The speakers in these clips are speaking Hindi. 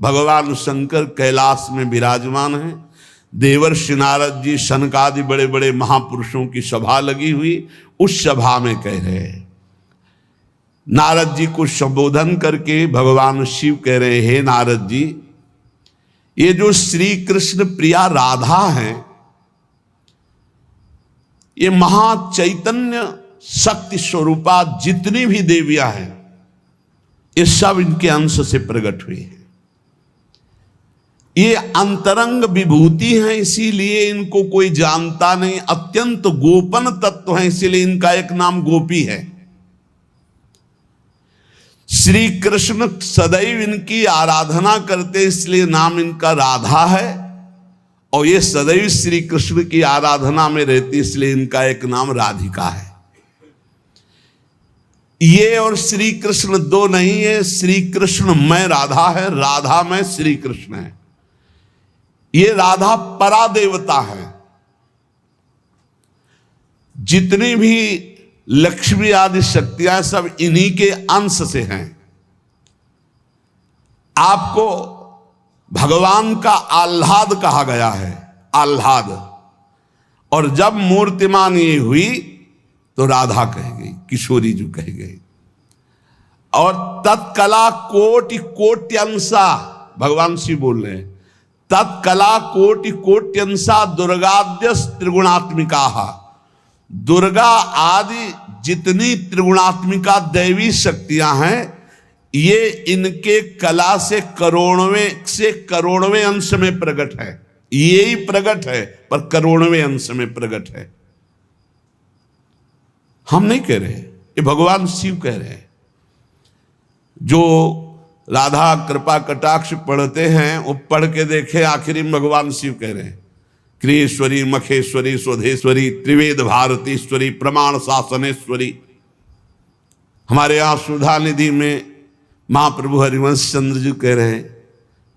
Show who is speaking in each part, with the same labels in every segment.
Speaker 1: भगवान शंकर कैलाश में विराजमान हैं। देवर्षि नारद जी, शनकादि बड़े बड़े महापुरुषों की सभा लगी हुई, उस सभा में कह रहे हैं, नारद जी को संबोधन करके भगवान शिव कह रहे हैं, हे नारद जी, ये जो श्री कृष्ण प्रिया राधा है, ये महाचैतन्य शक्ति स्वरूपा जितनी भी देवियां हैं, ये सब इनके अंश से प्रकट हुई है। ये अंतरंग विभूति हैं, इसीलिए इनको कोई जानता नहीं, अत्यंत गोपन तत्व हैं, इसीलिए इनका एक नाम गोपी है। श्री कृष्ण सदैव इनकी आराधना करते, इसलिए नाम इनका राधा है, और ये सदैव श्री कृष्ण की आराधना में रहती, इसलिए इनका एक नाम राधिका है। ये और श्री कृष्ण दो नहीं है, श्री कृष्ण में राधा है, राधा में श्री कृष्ण है। ये राधा परा देवता है। जितनी भी लक्ष्मी आदि शक्तियां सब इन्हीं के अंश से हैं। आपको भगवान का आह्लाद कहा गया है, आह्लाद, और जब मूर्तिमान ये हुई तो राधा कह गई, किशोरी जी कह गई। और तत्कला कोटि कोट्यंसा, भगवान शिव बोल रहे हैं, तत्कला कोटि कोट्यंसा दुर्गाद्य त्रिगुणात्मिका। दुर्गा आदि जितनी त्रिगुणात्मिका दैवी शक्तियां हैं, ये इनके कला से करोड़वें अंश में प्रकट है। ये ही प्रकट है, पर करोड़वें अंश में प्रकट है। हम नहीं कह रहे, ये भगवान शिव कह रहे हैं। जो राधा कृपा कटाक्ष पढ़ते हैं, वो पढ़ के देखे, आखिरी में भगवान शिव कह रहे हैं, क्रियेश्वरी, मखेश्वरी, स्वधेश्वरी, त्रिवेद भारतीश्वरी, प्रमाण शासनेश्वरी। हमारे यहाँ सुधा निधि में महाप्रभु हरिवंश चंद्र जी कह रहे हैं,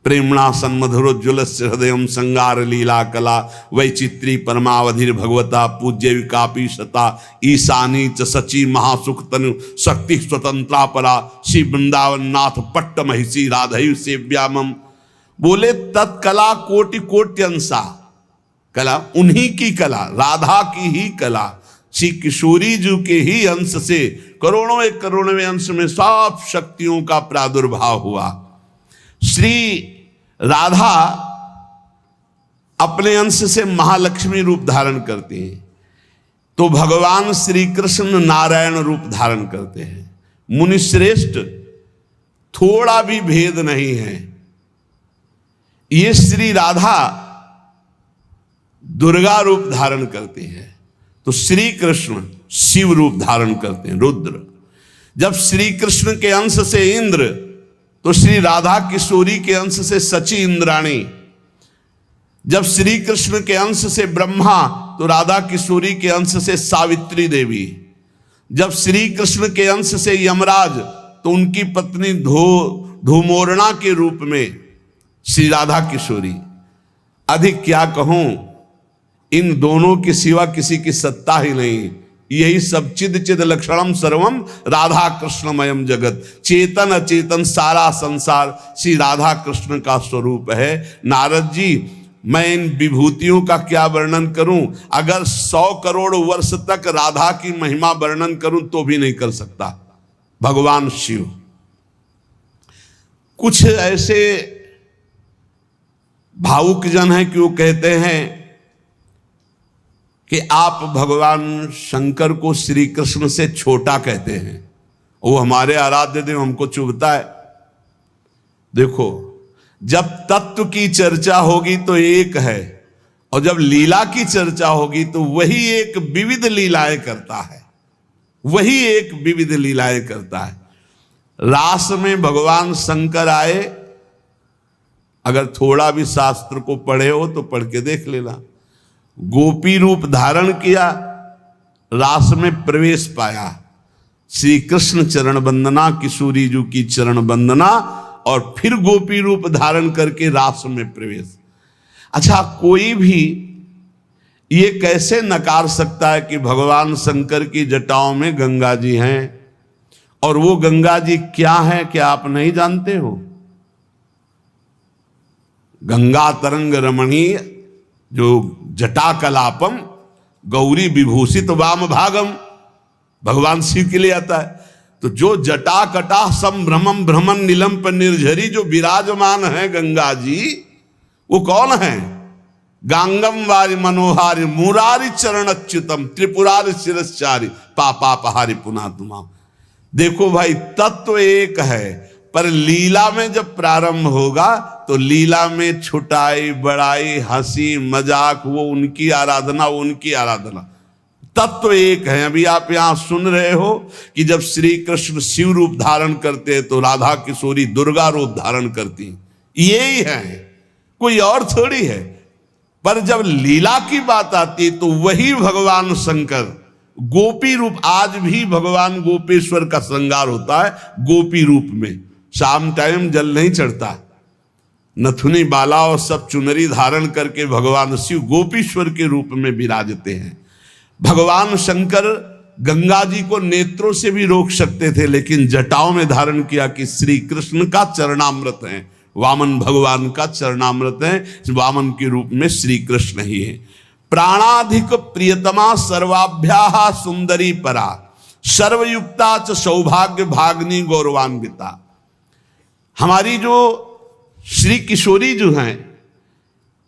Speaker 1: प्रेमणा सन्मधुरोज्वल हृदय संगार लीला कला वैचित्री परमावधिर भगवता पूज्य विकापी शता ईशानी च सची महासुख तनु शक्ति स्वतंत्रा परा श्री वृंदावन नाथ पट्ट महिषी राधयु सेव्यामम। बोले तत्कला कोटि कोट्यंसा, कला उन्हीं की कला, राधा की ही कला, श्री किशोरी जी के ही अंश से करोड़ों अंश में सब शक्तियों का प्रादुर्भाव हुआ। श्री राधा अपने अंश से महालक्ष्मी रूप धारण करती हैं, तो भगवान श्री कृष्ण नारायण रूप धारण करते हैं। मुनिश्रेष्ठ, थोड़ा भी भेद नहीं है। ये श्री राधा दुर्गा रूप धारण करती है, तो श्री कृष्ण शिव रूप धारण करते हैं, रुद्र। जब श्री कृष्ण के अंश से इंद्र, तो श्री राधा किशोरी के अंश से सची इंद्राणी। जब श्री कृष्ण के अंश से ब्रह्मा, तो राधा किशोरी के अंश से सावित्री देवी। जब श्री कृष्ण के अंश से यमराज, तो उनकी पत्नी धूमोरणा के रूप में श्री राधा किशोरी। अधिक क्या कहूं, इन दोनों के सिवा किसी की सत्ता ही नहीं। यही सब चिद चिद लक्षणम सर्वम राधा कृष्णमयम जगत। चेतन अचेतन सारा संसार श्री राधा कृष्ण का स्वरूप है। नारद जी, मैं इन विभूतियों का क्या वर्णन करूं? अगर 100 करोड़ वर्ष तक राधा की महिमा वर्णन करूं तो भी नहीं कर सकता। भगवान शिव कुछ ऐसे भावुक जन हैं कि वो कहते हैं कि आप भगवान शंकर को श्री कृष्ण से छोटा कहते हैं, वो हमारे आराध्य देव, हमको चुभता है। देखो, जब तत्व की चर्चा होगी तो एक है, और जब लीला की चर्चा होगी तो वही एक विविध लीलाएं करता है, वही एक विविध लीलाएं करता है। रास में भगवान शंकर आए, अगर थोड़ा भी शास्त्र को पढ़े हो तो पढ़ के देख लेना। गोपी रूप धारण किया, रास में प्रवेश पाया, श्री कृष्ण चरण वंदना, किशोरी जी की चरण वंदना, और फिर गोपी रूप धारण करके रास में प्रवेश। अच्छा, कोई भी ये कैसे नकार सकता है कि भगवान शंकर की जटाओं में गंगा जी हैं, और वो गंगा जी क्या है, क्या आप नहीं जानते हो? गंगा तरंग रमणीय जो जटा कलापम गौरी विभूषित वाम भागम, भगवान शिव के लिए आता है। तो जो जटा कटा संभ्रमम भ्रमण नीलम पर निर्झरी जो विराजमान है गंगा जी, वो कौन है? गांगम वारि मनोहारि मुरारी चरणच्युतम त्रिपुरारि शिरश्चारी पापापहारी पुनः तुमा। देखो भाई, तत्व एक है, पर लीला में जब प्रारंभ होगा तो लीला में छुटाई बड़ाई हंसी मजाक वो उनकी आराधना, वो उनकी आराधना। तत्व एक है। अभी आप यहां सुन रहे हो कि जब श्री कृष्ण शिव रूप धारण करते हैं तो राधा किशोरी दुर्गा रूप धारण करती, यही है, कोई और थोड़ी है। पर जब लीला की बात आती तो वही भगवान शंकर गोपी रूप, आज भी भगवान गोपेश्वर का श्रृंगार होता है गोपी रूप में। शाम टाइम जल नहीं चढ़ता, नथुनी बाला और सब चुनरी धारण करके भगवान शिव गोपीश्वर के रूप में विराजते हैं। भगवान शंकर गंगा जी को नेत्रों से भी रोक सकते थे, लेकिन जटाओं में धारण किया कि श्री कृष्ण का चरणामृत है, वामन भगवान का चरणामृत है, वामन के रूप में श्री कृष्ण ही है। प्राणाधिक प्रियतमा सर्वाभ्याः सुंदरी परा सर्वयुक्ता च सौभाग्य भाग्नि गौरवान्विता। हमारी जो श्री किशोरी जो हैं,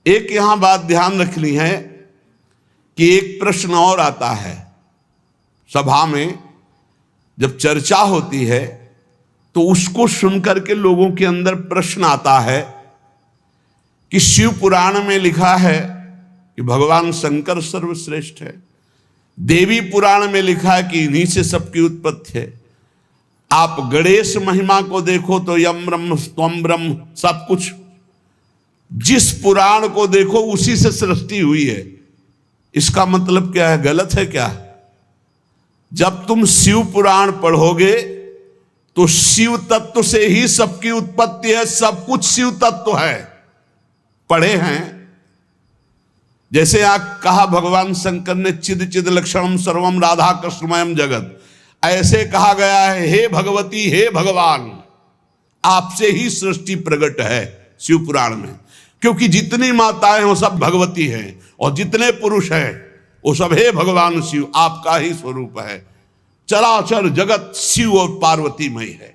Speaker 1: एक यहां बात ध्यान रखनी है कि एक प्रश्न और आता है सभा में, जब चर्चा होती है तो उसको सुनकर के लोगों के अंदर प्रश्न आता है कि शिव पुराण में लिखा है कि भगवान शंकर सर्वश्रेष्ठ है, देवी पुराण में लिखा है कि इन्हीं से सबकी उत्पत्ति है। आप गणेश महिमा को देखो तो यम ब्रह्म त्वम ब्रह्म, सब कुछ जिस पुराण को देखो उसी से सृष्टि हुई है। इसका मतलब क्या है? गलत है क्या? जब तुम शिव पुराण पढ़ोगे तो शिव तत्व से ही सबकी उत्पत्ति है, सब कुछ शिव तत्व है, पढ़े हैं। जैसे आप कहा भगवान शंकर ने चिद चिद लक्षणम सर्वम राधा कृष्णमयम जगत, ऐसे कहा गया है हे भगवती हे भगवान, आपसे ही सृष्टि प्रकट है शिव पुराण में, क्योंकि जितनी माताएं वो सब भगवती हैं और जितने पुरुष हैं वो सब हे भगवान शिव आपका ही स्वरूप है। चराचर जगत शिव और पार्वतीमय है।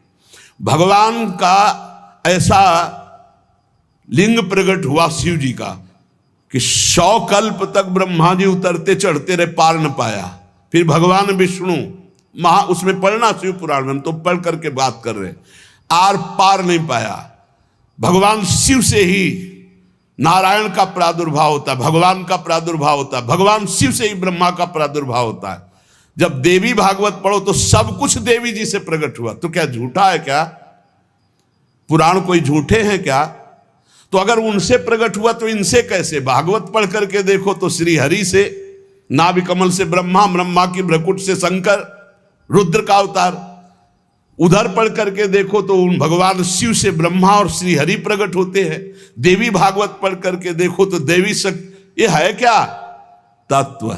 Speaker 1: भगवान का ऐसा लिंग प्रकट हुआ शिव जी का कि 100 कल्प तक ब्रह्मा जी उतरते चढ़ते रहे, पार न पाया। फिर भगवान विष्णु उसमें पढ़ना शिव पुराण में, हम तो पढ़ करके बात कर रहे, आर पार नहीं पाया। भगवान शिव से ही नारायण का प्रादुर्भाव होता है, भगवान का प्रादुर्भाव होता है, भगवान शिव से ही ब्रह्मा का प्रादुर्भाव होता है। जब देवी भागवत पढ़ो तो सब कुछ देवी जी से प्रकट हुआ। तो क्या झूठा है क्या? पुराण कोई झूठे हैं क्या? तो अगर उनसे प्रकट हुआ तो इनसे कैसे? भागवत पढ़ करके देखो तो श्री हरि से, नाभि कमल से ब्रह्मा, ब्रह्मा की भ्रकुट से शंकर, रुद्र का अवतार। उधर पढ़ करके देखो तो उन भगवान शिव से ब्रह्मा और श्री हरि प्रकट होते हैं। देवी भागवत पढ़ करके देखो तो देवी शक्ति। ये है क्या? तत्व।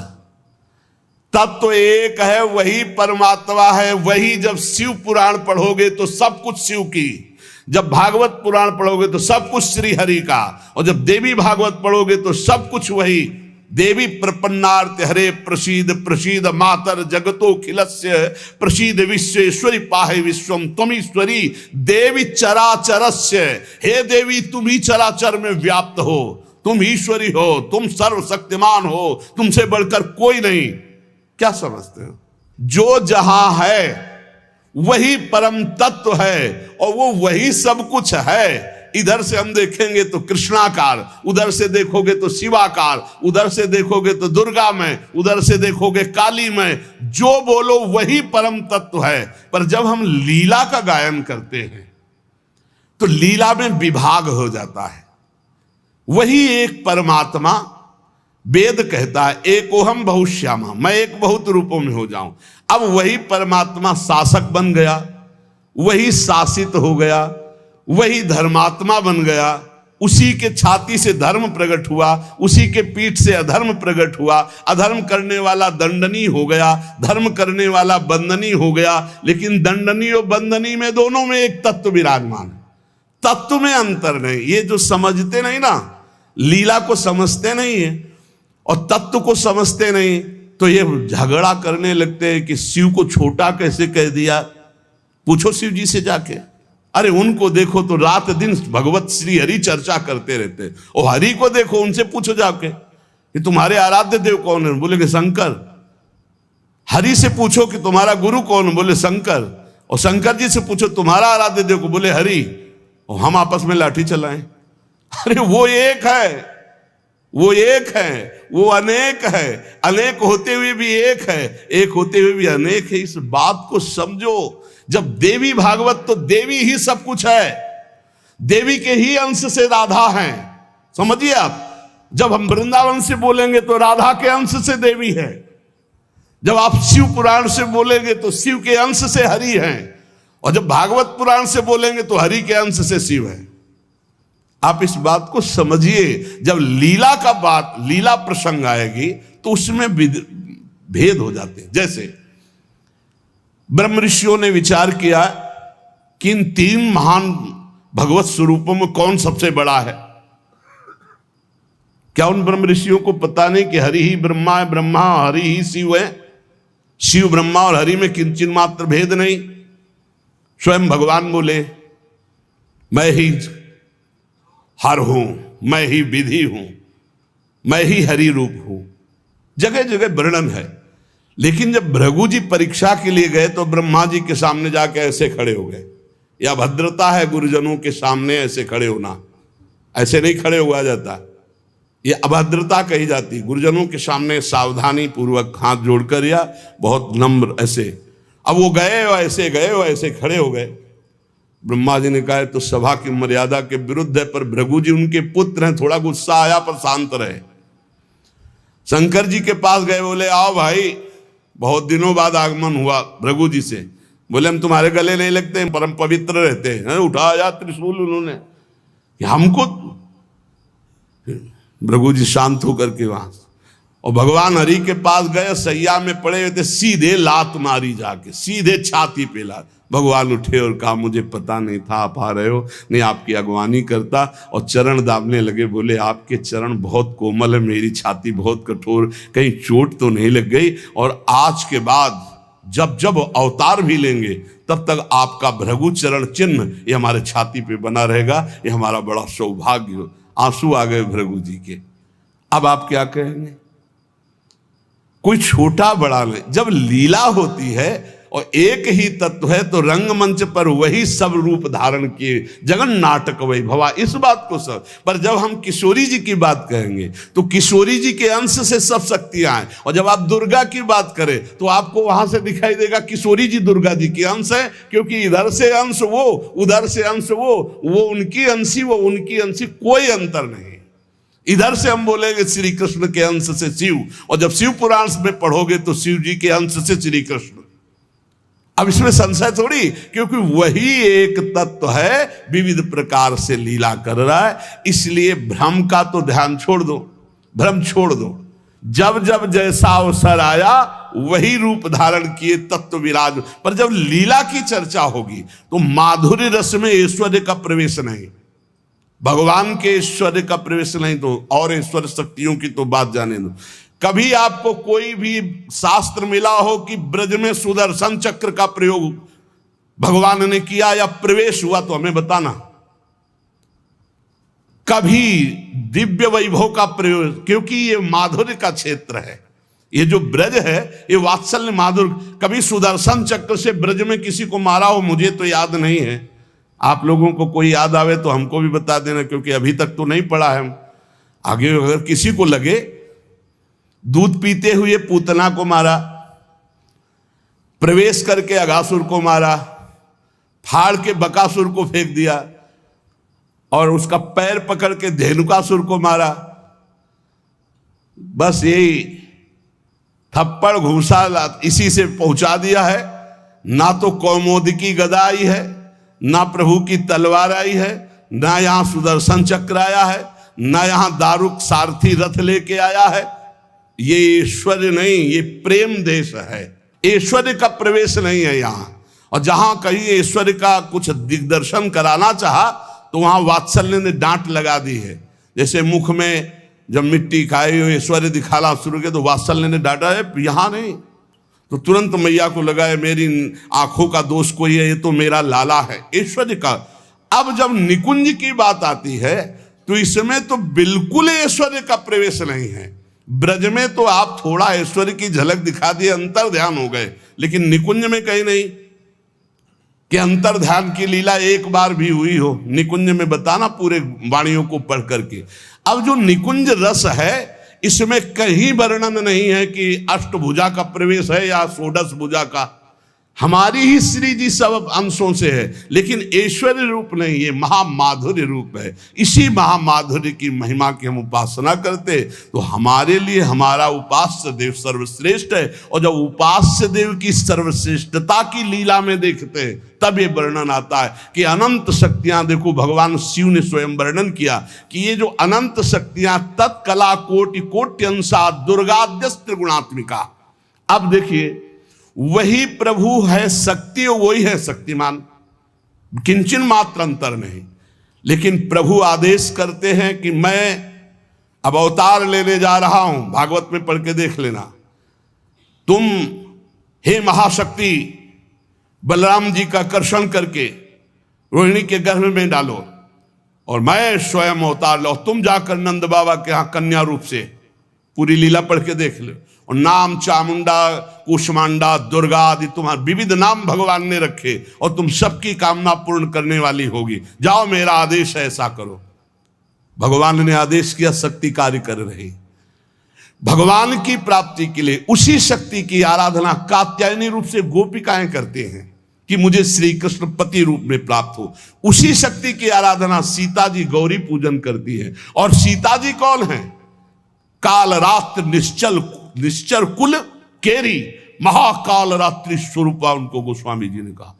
Speaker 1: तत्व एक है, वही परमात्मा है। वही जब शिव पुराण पढ़ोगे तो सब कुछ शिव की, जब भागवत पुराण पढ़ोगे तो सब कुछ श्री हरि का, और जब देवी भागवत पढ़ोगे तो सब कुछ वही देवी प्रपन्नार्थ हरे प्रसीद प्रसीद मातर जगतो खिलस्य प्रसीद विश्वेश्वरी पाहे विश्वम त्वमीश्वरी देवी चराचरस्य। हे देवी तुम ही चराचर में व्याप्त हो, तुम ईश्वरी हो, तुम सर्वशक्तिमान हो, तुमसे बढ़कर कोई नहीं। क्या समझते हो? जो जहां है वही परम तत्व है और वो वही सब कुछ है। इधर से हम देखेंगे तो कृष्णाकार, उधर से देखोगे तो शिवाकार, उधर से देखोगे तो दुर्गा में, उधर से देखोगे काली में। जो बोलो वही परम तत्व है। पर जब हम लीला का गायन करते हैं तो लीला में विभाग हो जाता है। वही एक परमात्मा, वेद कहता है एकोहम बहुश्यामा, मैं एक बहुत रूपों में हो जाऊं। अब वही परमात्मा शासक बन गया, वही शासित हो गया, वही धर्मात्मा बन गया। उसी के छाती से धर्म प्रकट हुआ, उसी के पीठ से अधर्म प्रकट हुआ। अधर्म करने वाला दंडनीय हो गया, धर्म करने वाला बंदनीय हो गया। लेकिन दंडनीय और बंदनीय में दोनों में एक तत्व विराजमान है। तत्व में अंतर नहीं। ये जो समझते नहीं ना, लीला को समझते नहीं है और तत्व को समझते नहीं, तो ये झगड़ा करने लगते हैं कि शिव को छोटा कैसे कह दिया। पूछो शिव जी से जाके, अरे उनको देखो तो रात दिन भगवत श्री हरि चर्चा करते रहते, और हरि को देखो, उनसे पूछो जाके कि तुम्हारे आराध्य देव कौन है, बोलेंगे शंकर। हरि से पूछो कि तुम्हारा गुरु कौन है, बोले शंकर। और शंकर जी से पूछो तुम्हारा आराध्य देव को, बोले हरि। और हम आपस में लाठी चलाएं। अरे वो एक है, वो एक है, वो अनेक है, अनेक होते हुए भी एक है, एक होते हुए भी अनेक है। इस बात को समझो। जब देवी भागवत, तो देवी ही सब कुछ है, देवी के ही अंश से राधा है, समझिए आप। जब हम वृंदावन से बोलेंगे तो राधा के अंश से देवी है, जब आप शिव पुराण से बोलेंगे तो शिव के अंश से हरि है, और जब भागवत पुराण से बोलेंगे तो हरि के अंश से शिव है। आप इस बात को समझिए। जब लीला का बात, लीला प्रसंग आएगी तो उसमें भेद हो जाते हैं। जैसे ब्रह्म ऋषियों ने विचार किया कि इन तीन महान भगवत स्वरूपों में कौन सबसे बड़ा है। क्या उन ब्रह्म ऋषियों को पता नहीं कि हरि ही ब्रह्मा है, ब्रह्मा हरि ही शिव है, शिव ब्रह्मा और हरि में किंचित मात्र भेद नहीं। स्वयं भगवान बोले मैं ही हर हूं, मैं ही विधि हूं, मैं ही हरि रूप हूं। जगह जगह वर्णन है। लेकिन जब भृगु जी परीक्षा के लिए गए तो ब्रह्मा जी के सामने जाके ऐसे खड़े हो गए। यह भद्रता है गुरुजनों के सामने ऐसे खड़े होना, ऐसे नहीं खड़े हुआ जाता, ये अभद्रता कही जाती। गुरुजनों के सामने सावधानी पूर्वक हाथ जोड़कर या बहुत नम्र ऐसे। अब वो गए और ऐसे खड़े हो गए। ब्रह्मा जी ने कहा तो सभा की मर्यादा के विरुद्ध है, पर भृगु जी उनके पुत्र हैं, थोड़ा गुस्सा आया पर शांत रहे। शंकर जी के पास गए, बोले आओ भाई, बहुत दिनों बाद आगमन हुआ भृगु जी से। बोले हम तुम्हारे गले नहीं लगते हैं, परम पवित्र रहते हैं। उठाया त्रिशूल उन्होंने कि हमको। भृगु जी शांत होकर के वहां, और भगवान हरि के पास गए, सैया में पड़े हुए थे, सीधे लात मारी जाके, सीधे छाती पे लात। भगवान उठे और कहा मुझे पता नहीं था आप आ रहे हो, नहीं आपकी अगवानी करता, और चरण दाबने लगे। बोले आपके चरण बहुत कोमल है, मेरी छाती बहुत कठोर, कहीं चोट तो नहीं लग गई। और आज के बाद जब जब अवतार भी लेंगे तब तक आपका भृगु चरण चिन्ह ये हमारे छाती पे बना रहेगा, ये हमारा बड़ा सौभाग्य। आंसू आ गए भृगु जी के। अब आप क्या कहेंगे? कोई छोटा बड़ा नहीं। जब लीला होती है और एक ही तत्व है तो रंगमंच पर वही सब रूप धारण किए, जगन नाटक वैभवा, इस बात को सब। पर जब हम किशोरी जी की बात कहेंगे तो किशोरी जी के अंश से सब शक्तियां हैं, और जब आप दुर्गा की बात करें तो आपको वहां से दिखाई देगा किशोरी जी दुर्गा जी के अंश है, क्योंकि इधर से अंश वो, उधर से अंश वो उनकी अंशी, वो उनकी अंशी, कोई अंतर नहीं। इधर से हम बोलेंगे श्री कृष्ण के अंश से शिव, और जब शिव पुराण में पढ़ोगे तो शिव जी के अंश से श्री कृष्ण। अब इसमें संशय थोड़ी, क्योंकि वही एक तत्व है, विविध प्रकार से लीला कर रहा है। इसलिए भ्रम का तो ध्यान छोड़ दो, भ्रम छोड़ दो। जब जब जैसा अवसर आया वही रूप धारण किए तत्व विराज। पर जब लीला की चर्चा होगी तो माधुर्य रस में ऐश्वर्य का प्रवेश नहीं, भगवान के ऐश्वर्य का प्रवेश नहीं, तो और ऐश्वर्य शक्तियों की तो बात जाने दो। कभी आपको कोई भी शास्त्र मिला हो कि ब्रज में सुदर्शन चक्र का प्रयोग भगवान ने किया या प्रवेश हुआ, तो हमें बताना। कभी दिव्य वैभव का प्रयोग, क्योंकि ये माधुर्य का क्षेत्र है, ये जो ब्रज है ये वात्सल्य माधुर्य। कभी सुदर्शन चक्र से ब्रज में किसी को मारा हो, मुझे तो याद नहीं है। आप लोगों को कोई याद आवे तो हमको भी बता देना, क्योंकि अभी तक तो नहीं पढ़ा है। आगे अगर किसी को लगे, दूध पीते हुए पूतना को मारा, प्रवेश करके अगासुर को मारा, फाड़ के बकासुर को फेंक दिया, और उसका पैर पकड़ के धेनुकासुर को मारा, बस यही थप्पड़ घूसा इसी से पहुंचा दिया है। ना तो कौमोदकी गदा आई है, ना प्रभु की तलवार आई है, ना यहां सुदर्शन चक्र आया है, ना यहां दारुक सारथी रथ लेके आया है। ये ऐश्वर्य नहीं, ये प्रेम देश है, ऐश्वर्य का प्रवेश नहीं है यहां। और जहां कहीं ऐश्वर्य का कुछ दिग्दर्शन कराना चाहा तो वहां वात्सल्य ने डांट लगा दी है। जैसे मुख में जब मिट्टी खाई हो ऐश्वर्य दिखाना शुरू किया तो वात्सल्य ने डांटा है, यहां नहीं। तो तुरंत मैया को लगा है मेरी आंखों का दोष कोई है, ये तो मेरा लाला है ऐश्वर्य का। अब जब निकुंज की बात आती है तो इसमें तो बिल्कुल ऐश्वर्य का प्रवेश नहीं है। ब्रज में तो आप थोड़ा ऐश्वर्य की झलक दिखा दिए, अंतर ध्यान हो गए, लेकिन निकुंज में कहीं नहीं कि अंतर ध्यान की लीला एक बार भी हुई हो। निकुंज में बताना पूरे वाणियों को पढ़ करके। अब जो निकुंज रस है इसमें कहीं वर्णन नहीं है कि अष्टभुजा का प्रवेश है या षोडश भुजा का। हमारी ही श्री जी सब अंशों से है, लेकिन ऐश्वर्य रूप नहीं, ये महामाधुर्य रूप है। इसी महामाधुर्य की महिमा की हम उपासना करते तो हमारे लिए हमारा उपास्य देव सर्वश्रेष्ठ है। और जब उपास्य देव की सर्वश्रेष्ठता की लीला में देखते हैं तब ये वर्णन आता है कि अनंत शक्तियां, देखो भगवान शिव ने स्वयं वर्णन किया कि ये जो अनंत शक्तियां तत्कला कोटि कोट्यंसा दुर्गाद्यस्त्र गुणात्मिका। अब देखिए वही प्रभु है शक्ति, वही है शक्तिमान, किंचन मात्र अंतर नहीं। लेकिन प्रभु आदेश करते हैं कि मैं अब अवतार लेने जा रहा हूं, भागवत में पढ़ के देख लेना। तुम हे महाशक्ति बलराम जी का कर्षण करके रोहिणी के गर्भ में डालो और मैं स्वयं अवतार लो। तुम जाकर नंद बाबा के यहां कन्या रूप से पूरी लीला पढ़ के देख लो। और नाम चामुंडा कुष्मांडा दुर्गा आदि तुम्हारे विविध नाम भगवान ने रखे और तुम सबकी कामना पूर्ण करने वाली होगी। जाओ मेरा आदेश है ऐसा करो। भगवान ने आदेश किया, शक्ति कार्य कर रही। भगवान की प्राप्ति के लिए उसी शक्ति की आराधना कात्यायनी रूप से गोपिकाएं करते हैं कि मुझे श्री कृष्ण पति रूप में प्राप्त हो। उसी शक्ति की आराधना सीता जी गौरी पूजन करती है। और सीता जी कौन है? काल रात्र निश्चर कुल केरी, महाकाल रात्रि स्वरूपा उनको गोस्वामी जी ने कहा।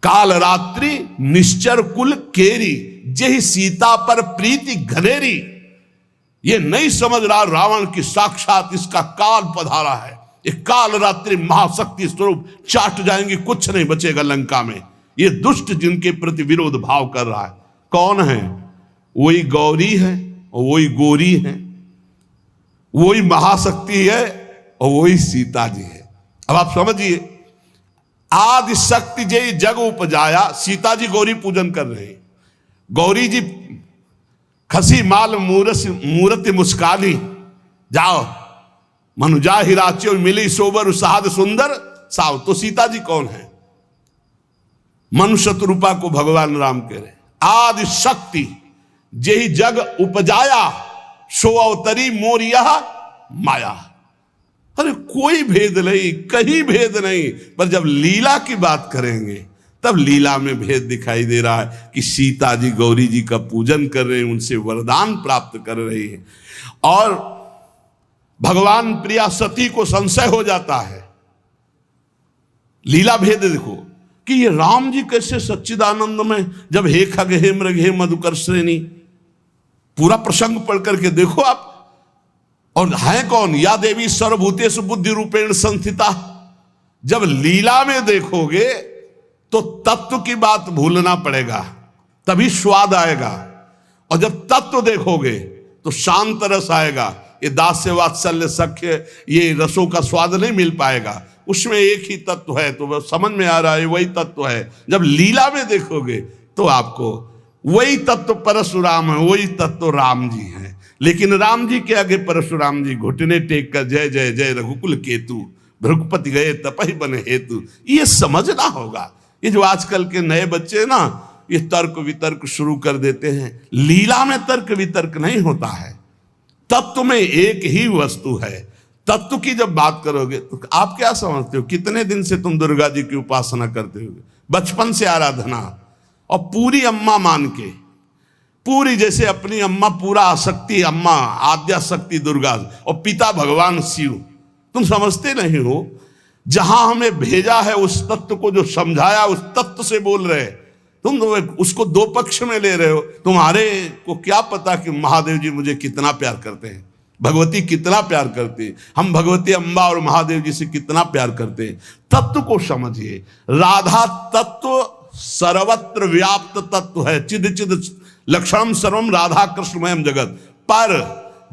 Speaker 1: काल रात्रि निश्चर कुल केरी, जय सीता पर प्रीति घनेरी। ये नहीं समझ रहा रावण की साक्षात इसका काल पधारा है। ये काल रात्रि महाशक्ति स्वरूप चाट जाएंगे, कुछ नहीं बचेगा लंका में। ये दुष्ट जिनके प्रति विरोध भाव कर रहा है कौन है? वही गौरी है और वही गोरी है, वही महाशक्ति है और वही सीता जी है। अब आप समझिए, आदि शक्ति जय जग उपजाया, सीता जी गौरी पूजन कर रहे हैं। गौरी जी खसी माल मूर्ति मुस्कानी, जाओ मनुजा हिराचियो मिली सोबर साध सुंदर साव। तो सीता जी कौन है? मनुष्य रूपा को भगवान राम कह रहे। आदि शक्ति जय जग उपजाया, सो अवतरी मोर यह माया। अरे कोई भेद नहीं, कहीं भेद नहीं। पर जब लीला की बात करेंगे तब लीला में भेद दिखाई दे रहा है कि सीता जी गौरी जी का पूजन कर रहे हैं, उनसे वरदान प्राप्त कर रही हैं। और भगवान प्रिया सती को संशय हो जाता है। लीला भेद देखो कि ये राम जी कैसे सच्चिदानंद में, जब हे खग हे मृग हे मधुकर श्रेणी, पूरा प्रसंग पढ़ करके देखो आप। और है कौन? या देवी सर्वभूतेषु बुद्धि रूपेण संस्थिता। जब लीला में देखोगे तो तत्व की बात भूलना पड़ेगा, तभी स्वाद आएगा। और जब तत्व देखोगे तो शांत रस आएगा। ये दास्य वात्सल्य सख्य ये रसों का स्वाद नहीं मिल पाएगा। उसमें एक ही तत्व है, तो समझ में आ रहा है वही तत्व है। जब लीला में देखोगे तो आपको वही तत्व परशुराम है, वही तत्व राम जी है। लेकिन राम जी के आगे परशुराम जी घुटने टेक कर जय जय जय रघुकुल केतु, भृगुपति गए तपहि बने हेतु। ये समझना होगा। ये जो आजकल के नए बच्चे ना, ये तर्क वितर्क शुरू कर देते हैं। लीला में तर्क वितर्क नहीं होता है, तत्व में एक ही वस्तु है। तत्व की जब बात करोगे तो आप क्या समझते हो? कितने दिन से तुम दुर्गा जी की उपासना करते हो? बचपन से आराधना, और पूरी अम्मा मान के, पूरी जैसे अपनी अम्मा, पूरा आसक्ति अम्मा, आद्या शक्ति दुर्गा, और पिता भगवान शिव। तुम समझते नहीं हो, जहां हमें भेजा है उस तत्व को जो समझाया उस तत्व से बोल रहे। तुम उसको दो पक्ष में ले रहे हो। तुम्हारे को क्या पता कि महादेव जी मुझे कितना प्यार करते हैं, भगवती कितना प्यार करती है, हम भगवती अम्बा और महादेव जी से कितना प्यार करते हैं। तत्व को समझिए। राधा तत्व सर्वत्र व्याप्त तत्व है, चिद चिद लक्षणम सर्वम राधा कृष्णमयम जगत। पर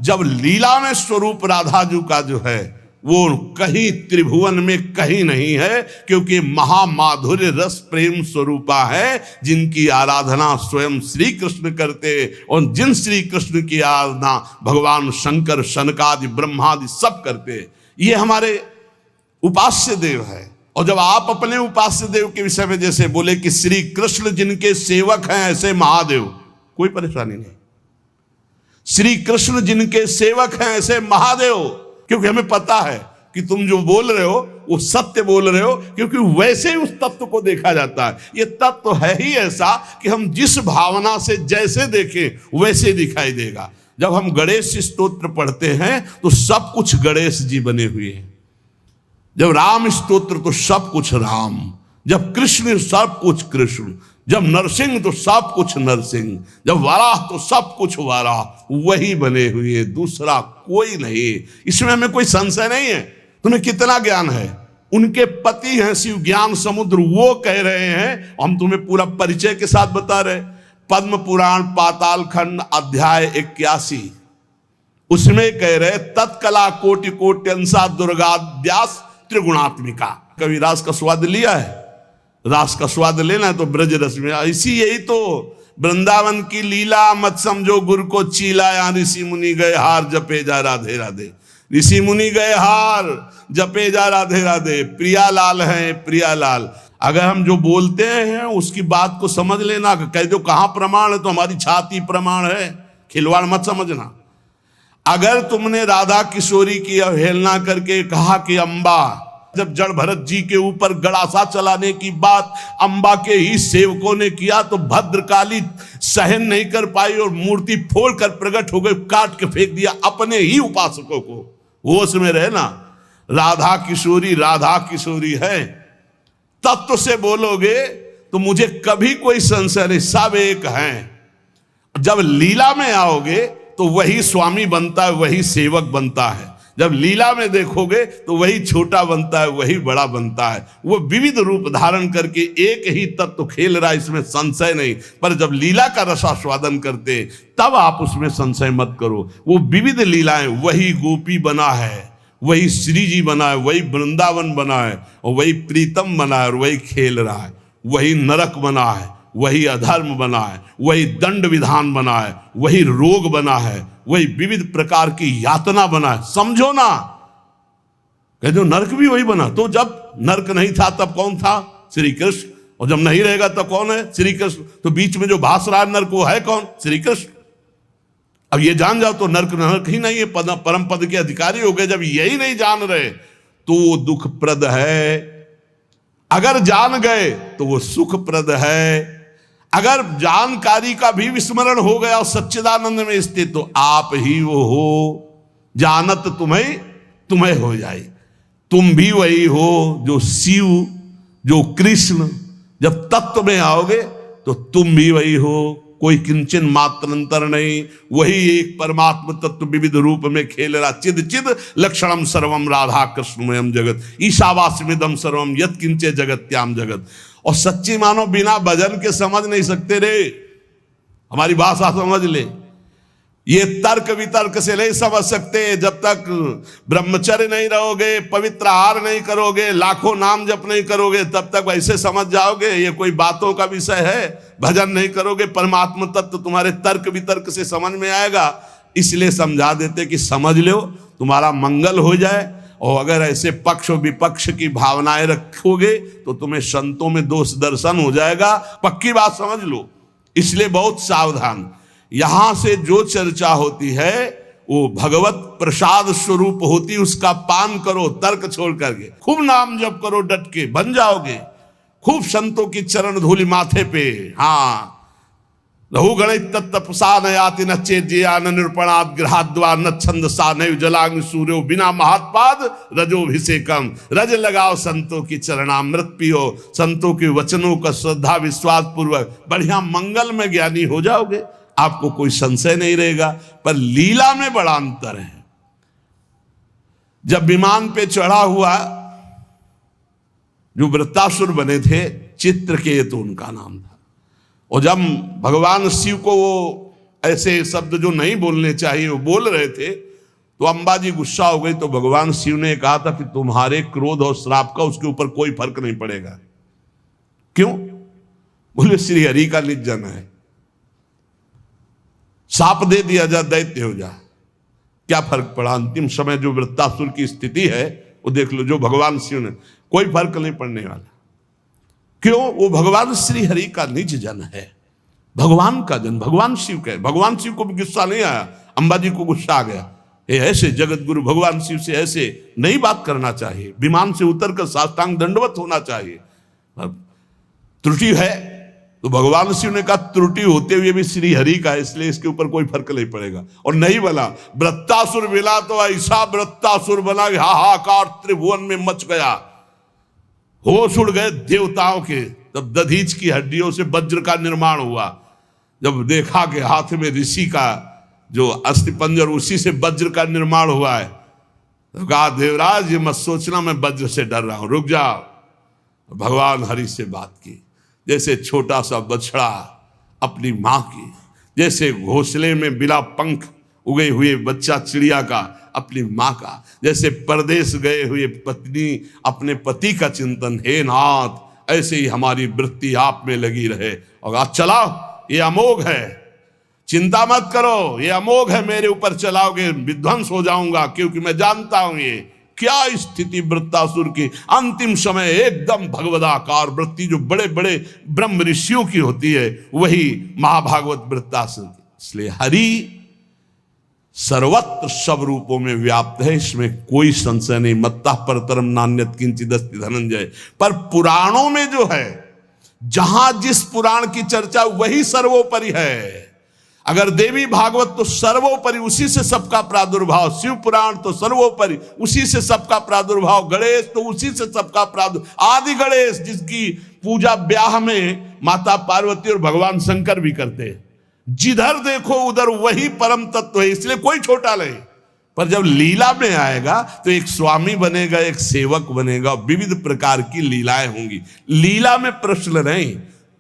Speaker 1: जब लीला में स्वरूप राधा जी का जो है वो कहीं त्रिभुवन में कहीं नहीं है, क्योंकि महामाधुर्य रस प्रेम स्वरूपा है, जिनकी आराधना स्वयं श्री कृष्ण करते, और जिन श्री कृष्ण की आराधना भगवान शंकर शनकादि ब्रह्मादि सब करते। ये हमारे उपास्य देव है। और जब आप अपने उपास्य देव के विषय में जैसे बोले कि श्री कृष्ण जिनके सेवक हैं ऐसे महादेव, कोई परेशानी नहीं। श्री कृष्ण जिनके सेवक हैं ऐसे महादेव, क्योंकि हमें पता है कि तुम जो बोल रहे हो वो सत्य बोल रहे हो, क्योंकि वैसे ही उस तत्व को देखा जाता है। ये तत्व है ही ऐसा कि हम जिस भावना से जैसे देखें वैसे दिखाई देगा। जब हम गणेश स्तोत्र पढ़ते हैं तो सब कुछ गणेश जी बने हुए हैं। जब राम स्तोत्र तो सब कुछ राम, जब कृष्ण सब कुछ कृष्ण, जब नरसिंह तो सब कुछ नरसिंह, जब वाराह तो सब कुछ वाराह, वही बने हुए, दूसरा कोई नहीं। इसमें हमें कोई संशय नहीं है। तुम्हें कितना ज्ञान है? उनके पति हैं शिव ज्ञान समुद्र, वो कह रहे हैं, हम तुम्हें पूरा परिचय के साथ बता रहे। पद्म पुराण पाताल खंड अध्याय 81 उसमें कह रहे तत्कला कोटि कोट्यंसा दुर्गाद्यास त्रिगुणात्मिका। कभी रास का स्वाद लिया है? रास का स्वाद लेना है तो ब्रज रस में। इसी यही तो वृंदावन की लीला, मत समझो गुरु को चीला, या ऋषि मुनि गए हार जपे जा राधे राधे। ऋषि मुनि गए हार जपे जा राधे राधे। प्रियालाल हैं प्रियालाल। अगर हम जो बोलते हैं उसकी बात को समझ लेना, कह दो कहाँ प्रमाण है तो हमारी छाती प्रमाण है, खिलवाड़ मत समझना। अगर तुमने राधा किशोरी की अवहेलना करके कहा कि अम्बा, जब जड़ भरत जी के ऊपर गड़ासा चलाने की बात अम्बा के ही सेवकों ने किया तो भद्रकाली सहन नहीं कर पाई और मूर्ति फोड़कर प्रकट हो गई, काट के फेंक दिया अपने ही उपासकों को। वो उसमें रहे ना, राधा किशोरी है। तत्व से बोलोगे तो मुझे कभी कोई संशय नहीं, सब एक हैं। जब लीला में आओगे तो वही स्वामी बनता है, वही सेवक बनता है। जब लीला में देखोगे तो वही छोटा बनता है, वही बड़ा बनता है। वो विविध रूप धारण करके एक ही तत्व खेल रहा है, इसमें संशय नहीं। पर जब लीला का रसास्वादन करते तब आप उसमें संशय मत करो। वो विविध लीलाएं, वही गोपी बना है, वही श्री जी बना है, वही वृंदावन बना है, और वही प्रीतम बना है, और वही खेल रहा है। वही नरक बना है, वही अधर्म बना है, वही दंड विधान बना है, वही रोग बना है, वही विविध प्रकार की यातना बना है। समझो ना, कह दो नरक भी वही बना। तो जब नरक नहीं था तब कौन था? श्री कृष्ण। और जब नहीं रहेगा तब कौन है? श्री कृष्ण। तो बीच में जो भास रहा है नरक, वो है कौन? श्री कृष्ण। अब ये जान जाओ तो नरक ही नहीं है, परम पद के अधिकारी हो गए। जब यही नहीं जान रहे तो वो दुखप्रद है, अगर जान गए तो वो सुखप्रद है। अगर जानकारी का भी विस्मरण हो गया और सच्चिदानंद में स्थित तो आप ही वो हो, जानत तुम्हें हो जाए। तुम भी वही हो जो शिव, जो कृष्ण। जब तत्व में आओगे तो तुम भी वही हो, कोई किंचन मात्र अंतर नहीं। वही एक परमात्म तत्व विविध रूप में खेल रहा। चिद चिद लक्षणम सर्वम राधा कृष्णमयम जगत ईशावास्यमिदं सर्वम यत् किंचे जगत्याम जगत। और सच्ची मानो बिना भजन के समझ नहीं सकते रे। हमारी भाषा समझ ले, ये तर्क वितर्क से नहीं समझ सकते। जब तक ब्रह्मचर्य नहीं रहोगे, पवित्र आहार नहीं करोगे, लाखों नाम जप नहीं करोगे, तब तक वैसे समझ जाओगे ये कोई बातों का विषय है। भजन नहीं करोगे, परमात्म तत्व तुम्हारे तर्क वितर्क से समझ में आएगा। इसलिए समझा देते कि समझ लो, तुम्हारा मंगल हो जाए। और अगर ऐसे पक्ष और विपक्ष की भावनाएं रखोगे तो तुम्हें संतों में दोष दर्शन हो जाएगा। पक्की बात समझ लो। इसलिए बहुत सावधान। यहां से जो चर्चा होती है वो भगवत प्रसाद स्वरूप होती, उसका पान करो तर्क छोड़ करके। खूब नाम जप करो, डट के बन जाओगे। खूब संतों की चरण धूलि माथे पे। हाँ, रहु गणित तत्तपसा न याति न चेज्या न निरूपणात् गृहाद्वा न छंदसा न जलांग सूर्यो बिना महात्पाद रजोभिषेकम। रज लगाओ संतों की चरणामृत पियो, संतों के वचनों का श्रद्धा विश्वास पूर्वक बढ़िया मंगल में ज्ञानी हो जाओगे। आपको कोई संशय नहीं रहेगा। पर लीला में बड़ा अंतर है। जब विमान पे चढ़ा हुआ जो वृत्तासुर बने थे, चित्रकेतु उनका नाम था। और जब भगवान शिव को वो ऐसे शब्द जो नहीं बोलने चाहिए वो बोल रहे थे, तो अंबा जी गुस्सा हो गई। तो भगवान शिव ने कहा था कि तुम्हारे क्रोध और श्राप का उसके ऊपर कोई फर्क नहीं पड़ेगा। क्यों? बोले श्री हरि का निज जन है, साप दे दिया जा, दैत्य हो जा, क्या फर्क पड़ा? अंतिम समय जो वृत्तासुर की स्थिति है वो देख लो, जो भगवान शिव ने, कोई फर्क नहीं पड़ने वाला। क्यों? वो भगवान श्री हरि का निज जन है, भगवान का जन, भगवान शिव का है। भगवान शिव को भी गुस्सा नहीं आया, अंबा जी को गुस्सा आ गया। ये ऐसे जगत गुरु भगवान शिव से ऐसे नहीं बात करना चाहिए, विमान से उतरकर साष्टांग दंडवत होना चाहिए। त्रुटि है तो भगवान शिव ने कहा त्रुटि होते हुए भी श्री हरि का है, इसलिए इसके ऊपर कोई फर्क नहीं पड़ेगा। और नहीं बना, वृत्तासुर मिला तो ऐसा वृत्तासुर बना कि हाहाकार त्रिभुवन में मच गया, होश उड़ गए देवताओं के। तब दधीच की हड्डियों से वज्र का निर्माण हुआ। जब देखा कि हाथ में ऋषि का जो अस्थिपंजर, उसी से वज्र का निर्माण हुआ है, तो कहा देवराज ये मत सोचना मैं वज्र से डर रहा हूं, रुक जाओ। भगवान हरि से बात की, जैसे छोटा सा बछड़ा अपनी माँ की, जैसे घोंसले में बिना पंख उगे हुए बच्चा चिड़िया का अपनी माँ का, जैसे परदेश गए हुए पत्नी अपने पति का चिंतन, हे नाथ ऐसे ही हमारी वृत्ति आप में लगी रहे। और आज चलाओ, ये अमोघ है, चिंता मत करो, ये अमोघ है, मेरे ऊपर चलाओगे विध्वंस हो जाऊंगा, क्योंकि मैं जानता हूं ये क्या स्थिति वृत्तासुर की। अंतिम समय एकदम भगवदाकार वृत्ति जो बड़े बड़े ब्रह्म ऋषियों की होती है, वही महाभागवत वृत्तासुर की। इसलिए हरि सर्वत्र सब रूपों में व्याप्त है, इसमें कोई संशय नहीं। मत्ता परतरम नान्यत किंचित् अस्ति धनंजय। पर पुराणों में जो है, जहां जिस पुराण की चर्चा वही सर्वोपरि है। अगर देवी भागवत तो सर्वोपरि, उसी से सबका प्रादुर्भाव, शिव पुराण तो सर्वोपरि, उसी से सबका प्रादुर्भाव, गणेश तो उसी से सबका प्रादुर्भाव, आदि गणेश जिसकी पूजा ब्याह में माता पार्वती और भगवान शंकर भी करते हैं। जिधर देखो उधर वही परम तत्व है, इसलिए कोई छोटा नहीं। पर जब लीला में आएगा तो एक स्वामी बनेगा, एक सेवक बनेगा, विविध प्रकार की लीलाएं होंगी। लीला में प्रश्न नहीं,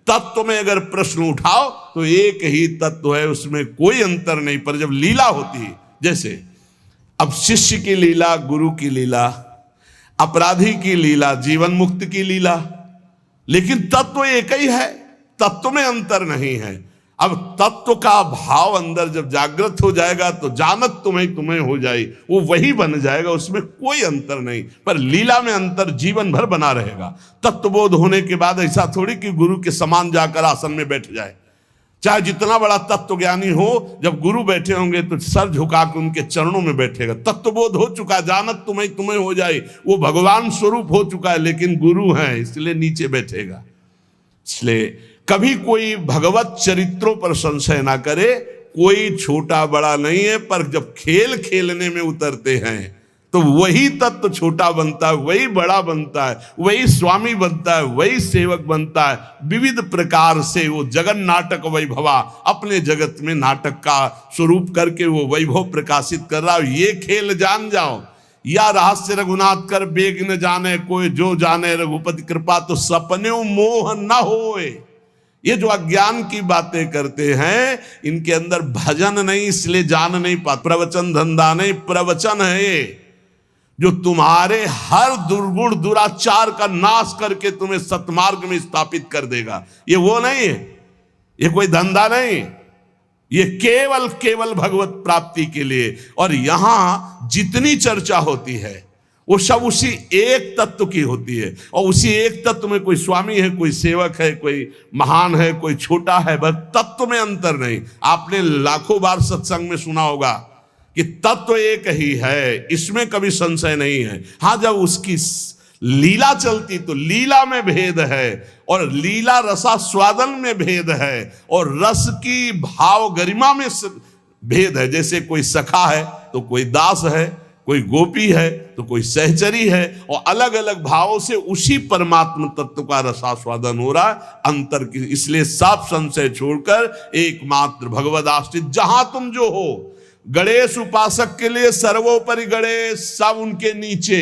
Speaker 1: तत्व में अगर प्रश्न उठाओ तो एक ही तत्व है, उसमें कोई अंतर नहीं। पर जब लीला होती है, जैसे अब शिष्य की लीला, गुरु की लीला, अपराधी की लीला, जीवन मुक्त की लीला, लेकिन तत्व एक ही है, तत्व में अंतर नहीं है। अब तत्व का भाव अंदर जब जागृत हो जाएगा तो जानत तुम्हें हो जाए, वो वही बन जाएगा, उसमें कोई अंतर नहीं। पर लीला में अंतर जीवन भर बना रहेगा। तत्वबोध होने के बाद ऐसा थोड़ी कि गुरु के समान जाकर आसन में बैठ जाए, चाहे जितना बड़ा तत्व ज्ञानी हो, जब गुरु बैठे होंगे तो सर झुका के उनके चरणों में बैठेगा। तत्वबोध हो चुका, जानत तुम्हें हो जाए, वो भगवान स्वरूप हो चुका है, लेकिन गुरु है इसलिए नीचे बैठेगा। इसलिए कभी कोई भगवत चरित्रों पर संशय ना करे, कोई छोटा बड़ा नहीं है। पर जब खेल खेलने में उतरते हैं तो वही तत्व छोटा बनता है, वही बड़ा बनता है, वही स्वामी बनता है, वही सेवक बनता है। विविध प्रकार से वो जगन नाटक वैभवा अपने जगत में नाटक का स्वरूप करके वो वैभव प्रकाशित कर रहा है। ये खेल जान जाओ, या रहस्य रघुनाथ कर बेग न जाने कोई, जो जाने रघुपति कृपा तो सपने मोह न होए। ये जो अज्ञान की बातें करते हैं, इनके अंदर भजन नहीं, इसलिए जान नहीं पाते। प्रवचन धंधा नहीं, प्रवचन है ये, जो तुम्हारे हर दुर्गुण दुराचार का नाश करके तुम्हें सतमार्ग में स्थापित कर देगा। ये वो नहीं है, ये कोई धंधा नहीं, ये केवल भगवत प्राप्ति के लिए। और यहां जितनी चर्चा होती है वो सब उसी एक तत्व की होती है, और उसी एक तत्व में कोई स्वामी है, कोई सेवक है, कोई महान है, कोई छोटा है, बस तत्व में अंतर नहीं। आपने लाखों बार सत्संग में सुना होगा कि तत्व एक ही है, इसमें कभी संशय नहीं है। हाँ, जब उसकी लीला चलती तो लीला में भेद है, और लीला रसास्वादन में भेद है, और रस की भाव गरिमा में भेद है। जैसे कोई सखा है तो कोई दास है, कोई गोपी है तो कोई सहचरी है, और अलग अलग भावों से उसी परमात्मा तत्व का रसास्वादन हो रहा है। अंतर की, इसलिए सब संशय छोड़कर एकमात्र भगवद आश्रित, जहां तुम जो हो। गणेश उपासक के लिए सर्वोपरि गणेश, सब उनके नीचे।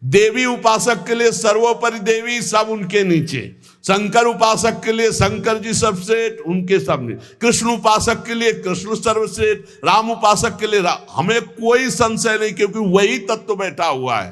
Speaker 1: देवी उपासक के लिए सर्वोपरि देवी, सब उनके नीचे। शंकर उपासक के लिए शंकर जी सर्वश्रेष्ठ, उनके सामने। कृष्ण उपासक के लिए कृष्ण सर्वश्रेष्ठ, राम उपासक के लिए राम। हमें कोई संशय नहीं, क्योंकि वही तत्व बैठा हुआ है।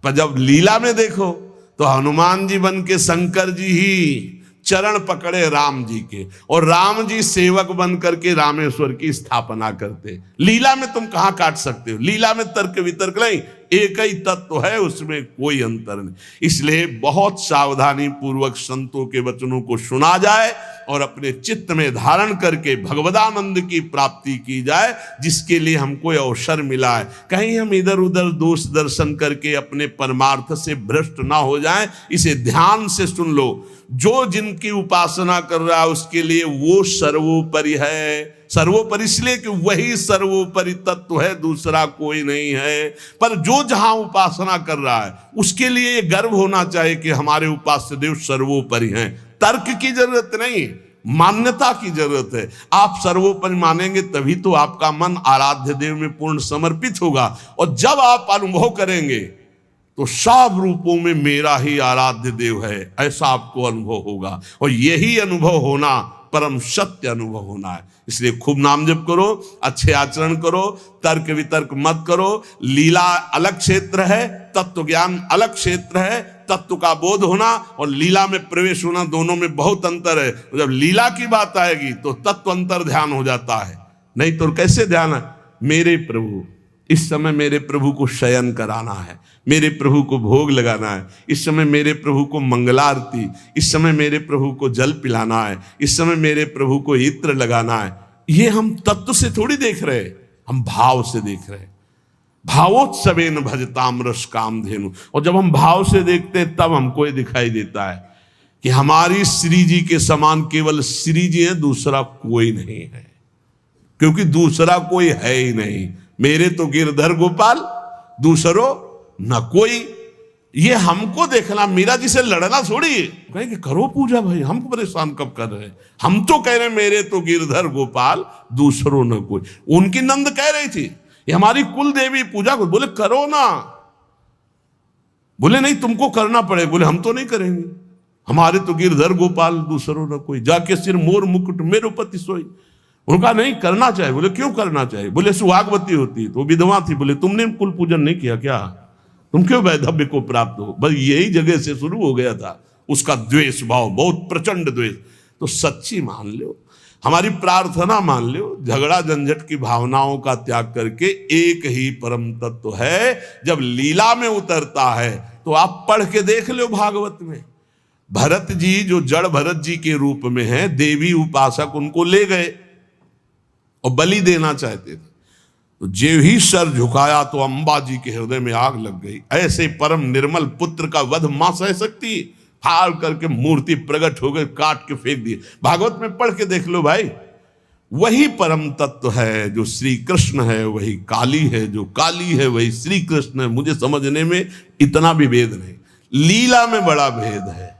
Speaker 1: पर जब लीला में देखो तो हनुमान जी बन के शंकर जी ही चरण पकड़े राम जी के, और राम जी सेवक बन करके रामेश्वर की स्थापना करते। लीला में तुम कहां काट सकते हो? लीला में तर्क वितर्क नहीं, एक ही तत्व है, उसमें कोई अंतर नहीं। इसलिए बहुत सावधानी पूर्वक संतों के वचनों को सुना जाए और अपने चित्त में धारण करके भगवदानंद की प्राप्ति की जाए, जिसके लिए हमको अवसर मिला है। कहीं हम इधर उधर दोष दर्शन करके अपने परमार्थ से भ्रष्ट ना हो जाएं, इसे ध्यान से सुन लो। जो जिनकी उपासना कर रहा है उसके लिए वो सर्वोपरि है। सर्वोपरि इसलिए कि वही सर्वोपरि तत्व है, दूसरा कोई नहीं है। पर जो जहां उपासना कर रहा है उसके लिए ये गर्व होना चाहिए कि हमारे उपास्य देव सर्वोपरि हैं। तर्क की जरूरत नहीं, मान्यता की जरूरत है। आप सर्वोपरि मानेंगे तभी तो आपका मन आराध्य देव में पूर्ण समर्पित होगा, और जब आप अनुभव करेंगे तो सब रूपों में मेरा ही आराध्य देव है, ऐसा आपको अनुभव होगा। और यही अनुभव होना परम सत्य अनुभव होना है। इसलिए खूब नाम जप करो, अच्छे आचरण करो, तर्क वितर्क मत करो। लीला अलग क्षेत्र है, तत्व ज्ञान अलग क्षेत्र है। तत्व का बोध होना और लीला में प्रवेश होना, दोनों में बहुत अंतर है। जब लीला की बात आएगी तो तत्व अंतर ध्यान हो जाता है, नहीं तो कैसे ध्यान है? मेरे प्रभु, इस समय मेरे प्रभु को शयन कराना है, मेरे प्रभु को भोग लगाना है, इस समय मेरे प्रभु को मंगलारती, इस समय मेरे प्रभु को जल पिलाना है, इस समय मेरे प्रभु को इत्र लगाना है। ये हम तत्व से थोड़ी देख रहे, हम भाव से देख रहे। भावोत्सवेन भजताम रस कामधेनु। और जब हम भाव से देखते हैं तब हमको ये दिखाई देता है कि हमारी श्री जी के समान केवल श्री जी है, दूसरा कोई नहीं है। क्योंकि दूसरा कोई है ही नहीं। मेरे तो गिरधर गोपाल, दूसरो न कोई। ये हमको देखना, मीरा जी से लड़ना थोड़ी। कहेंगे करो पूजा भाई, हमको परेशान कब कर रहे हैं? हम तो कह रहे मेरे तो गिरधर गोपाल, दूसरो न कोई। उनकी नंद कह रही थी ये हमारी कुल देवी पूजा को, बोले करो ना। बोले नहीं तुमको करना पड़ेगा। बोले हम तो नहीं करेंगे, हमारे तो गिरधर गोपाल, दूसरो न कोई। जाके सिर मोर मुकुट मेरो पति सोई। उनका नहीं करना चाहिए। बोले क्यों करना चाहिए? बोले सुहागवती होती तो विधवा थी। बोले तुमने कुल पूजन नहीं किया क्या? तुम क्यों वैधव्य को प्राप्त हो? बस यही जगह से शुरू हो गया था उसका द्वेष भाव, बहुत प्रचंड द्वेष। तो सच्ची मान लो, हमारी प्रार्थना मान लो, झगड़ा झंझट की भावनाओं का त्याग करके एक ही परम तत्व है। जब लीला में उतरता है तो आप पढ़ के देख लो भागवत में। भरत जी जो जड़ भरत जी के रूप में है, देवी उपासक उनको ले गए और बलि देना चाहते थे। तो जे ही सर झुकाया तो अंबा जी के हृदय में आग लग गई। ऐसे परम निर्मल पुत्र का वध मां सह सकती? फाड़ करके मूर्ति प्रकट हो गई, काट के फेंक दिए। भागवत में पढ़ के देख लो भाई। वही परम तत्व है जो श्री कृष्ण है, वही काली है जो काली है, वही श्री कृष्ण है। मुझे समझने में इतना भी भेद नहीं, लीला में बड़ा भेद है।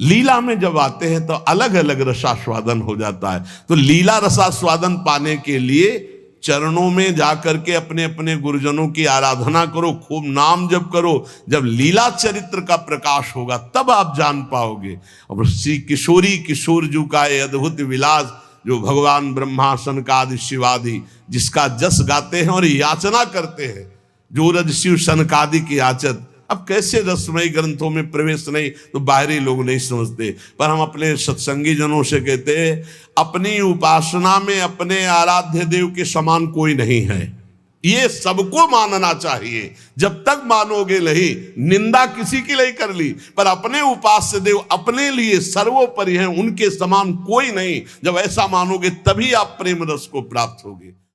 Speaker 1: लीला में जब आते हैं तो अलग अलग रसास्वादन हो जाता है। तो लीला रसास्वादन पाने के लिए चरणों में जाकर के अपने अपने गुरुजनों की आराधना करो, खूब नाम जप करो। जब लीला चरित्र का प्रकाश होगा तब आप जान पाओगे। और श्री किशोरी किशोर जू का ये अद्भुत विलास, जो भगवान ब्रह्मा सनकादि शिवादि जिसका जस गाते हैं और याचना करते हैं, जो रज शिव सनकादि की याचत। अब कैसे रसमयी ग्रंथों में प्रवेश नहीं तो बाहरी लोग नहीं समझते, पर हम अपने सत्संगी जनों से कहते हैं अपनी उपासना में अपने आराध्य देव के समान कोई नहीं है। ये सबको मानना चाहिए। जब तक मानोगे नहीं, निंदा किसी की नहीं कर ली, पर अपने उपास्य देव अपने लिए सर्वोपरि हैं, उनके समान कोई नहीं। जब ऐसा मानोगे तभी आप प्रेम रस को प्राप्त होगे।